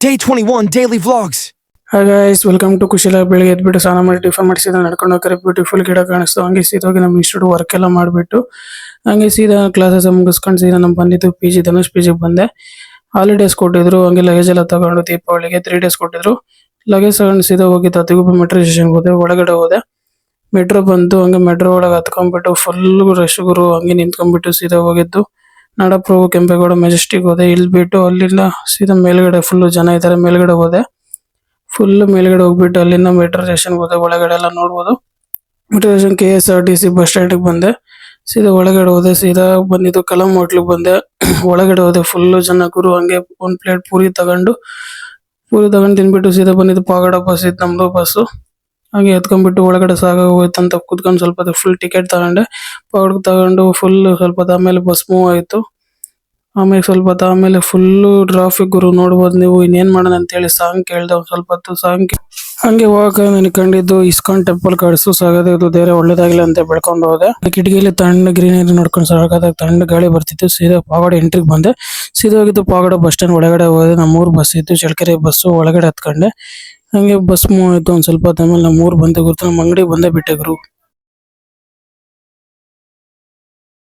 Day 21 Daily Vlogs. Hi guys, welcome to Kushala. ಬೆಳಿಗ್ಗೆ ಎದ್ಬಿಟ್ಟು ಸ್ನಾನ ಮಾಡಿ ಟಿಫನ್ ಮಾಡಿಸಿದ ನಡ್ಕೊಂಡು ಹೋಗ್ತಾರೆ. ಬ್ಯೂಟಿಫುಲ್ ಗಿಡ ಕಾಣಿಸ್ತು. ಹಂಗೆ ಸೀದೋಗಿ ನಮ್ಮ ಇನ್ಸ್ಟಿಟ್ಯೂಟ್ ವರ್ಕ್ ಎಲ್ಲ ಮಾಡಿಬಿಟ್ಟು ಹಂಗೆ ಸೀದಾ ಕ್ಲಾಸಸ್ ಮುಗಿಸ್ಕೊಂಡು ಸೀದಾ ನಮ್ಮ ಬಂದಿದ್ದು PG ಧನುಷ್ PGಗೆ ಬಂದೆ. ಹಾಲಿಡೇಸ್ ಕೊಟ್ಟಿದ್ರು. ಹಂಗೆ ಲಗೇಜ್ ಎಲ್ಲ ತಗೊಂಡು ದೀಪಾವಳಿಗೆ 3 days ಕೊಟ್ಟಿದ್ರು. ಲಗೇಜ್ ತಗೊಂಡು ಸೀದಾ ಹೋಗಿ ತತ್ತಿಗುಪ್ಪೆ ಮೆಟ್ರೋ ಸ್ಟೇಷನ್ಗೆ ಹೋದೆ. ಒಳಗಡೆ ಹೋದೆ. ಮೆಟ್ರೋ ಬಂತು. ಹಂಗೆ ಮೆಟ್ರೋ ಒಳಗೆ ಹತ್ಕೊಂಡ್ಬಿಟ್ಟು ಫುಲ್ ರಶ್ ಗುರು. ಹಂಗೆ ನಿಂತ್ಕೊಂಡ್ಬಿಟ್ಟು ಸೀದಾ ಹೋಗಿದ್ದು ನಾಡಪ್ರಭು ಕೆಂಪೇಗೌಡ ಮೆಜೆಸ್ಟಿಕ್ ಹೋದೆ. ಇಲ್ಲಿ ಬಿಟ್ಟು ಅಲ್ಲಿಂದ ಸೀದಾ ಮೇಲ್ಗಡೆ ಫುಲ್ ಜನ ಇದ್ದಾರೆ. ಮೇಲ್ಗಡೆ ಹೋದೆ. ಫುಲ್ ಮೇಲ್ಗಡೆ ಹೋಗ್ಬಿಟ್ಟು ಅಲ್ಲಿಂದ ಮೆಟ್ರೋ ಸ್ಟೇಷನ್ ಹೋದೆ. ಒಳಗಡೆ ಎಲ್ಲ ನೋಡ್ಬೋದು. ಮೆಟ್ರೋ ಸ್ಟೇಷನ್ KSRTC ಬಸ್ ಸ್ಟ್ಯಾಂಡ್ಗೆ ಬಂದೆ. ಸೀದಾ ಒಳಗಡೆ ಹೋದೆ. ಸೀದಾ ಬಂದಿದ್ದು ಕಲಂ ಹೋಟ್ಲಿಗೆ ಬಂದೆ. ಒಳಗಡೆ ಹೋದೆ. ಫುಲ್ ಜನ ಗುರು. ಹಂಗೆ 1 plate ಪೂರಿ ತಗೊಂಡು ತಿನ್ಬಿಟ್ಟು ಸೀದಾ ಬಂದಿದ್ದು ಪಾಗಡ ಬಸ್ ಇತ್ತು ನಮ್ದು ಬಸ್ಸು. ಹಂಗೆ ಎತ್ಕೊಂಡ್ಬಿಟ್ಟು ಒಳಗಡೆ ಹೋಯ್ತಂತ ಕುತ್ಕೊಂಡು ಸ್ವಲ್ಪ ಫುಲ್ ಟಿಕೆಟ್ ತಗೊಂಡೆ. ಪಾಗಡ ತಗೊಂಡು ಫುಲ್ ಸ್ವಲ್ಪ ಹೊತ್ತು ಆಮೇಲೆ ಬಸ್ ಮೂವ್ ಆಯ್ತು. ಆಮೇಲೆ ಸ್ವಲ್ಪ ಹೊತ್ತು ಆಮೇಲೆ ಫುಲ್ಲು ಟ್ರಾಫಿಕ್ ಗುರು. ನೋಡ್ಬೋದು ನೀವು. ಇನ್ನೇನ್ ಮಾಡೋಣ ಅಂತೇಳಿ ಸಾಂಗ್ ಕೇಳ್ದೆ. ಸ್ವಲ್ಪ ಹೊತ್ತು ಸಾಂಗ್ ಹಂಗೆ ಹೋಗಕ್ಕೆ ಅನ್ಕೊಂಡಿದ್ದು ಇಸ್ಕಾನ್ ಟೆಂಪಲ್ ಕಳ್ಸು ಸಾಗದು ದೇವ್ರೆ ಒಳ್ಳೇದಾಗಿಲ್ಲ ಅಂತ ಬೆಳ್ಕೊಂಡು ಹೋದೆ. ಕಿಟಕಿಯಲ್ಲಿ ತಣ್ಣ ಗ್ರೀನರಿ ನೋಡ್ಕೊಂಡು ಸಾಕಾದಾಗ ತಣ್ಣ ಗಾಳಿ ಬರ್ತಿತ್ತು. ಸೀದಾ ಪಾಗಡ ಎಂಟ್ರಿಗೆ ಬಂದೆ. ಸೀದಾ ಹೋಗಿದ್ದು ಪಾಗಡ ಬಸ್ ಸ್ಟ್ಯಾಂಡ್ ಒಳಗಡೆ ಹೋದೆ. ನಮ್ಮೂರು ಬಸ್ ಇತ್ತು, ಚಳ್ಳಕೆರೆ ಬಸ್ಸು. ಒಳಗಡೆ ಹತ್ಕೊಂಡೆ. ಹಂಗೆ ಬಸ್ ಮೂವ್ ಆಯ್ತು. ಒಂದ್ ಸ್ವಲ್ಪ ಹೊತ್ತು ಆಮೇಲೆ ನಮ್ಮೂರು ಬಂದೆ ಗುರು. ನಮ್ಮ ಅಂಗಡಿ ಬಂದೇ ಬಿಟ್ಟೆ ಗುರು.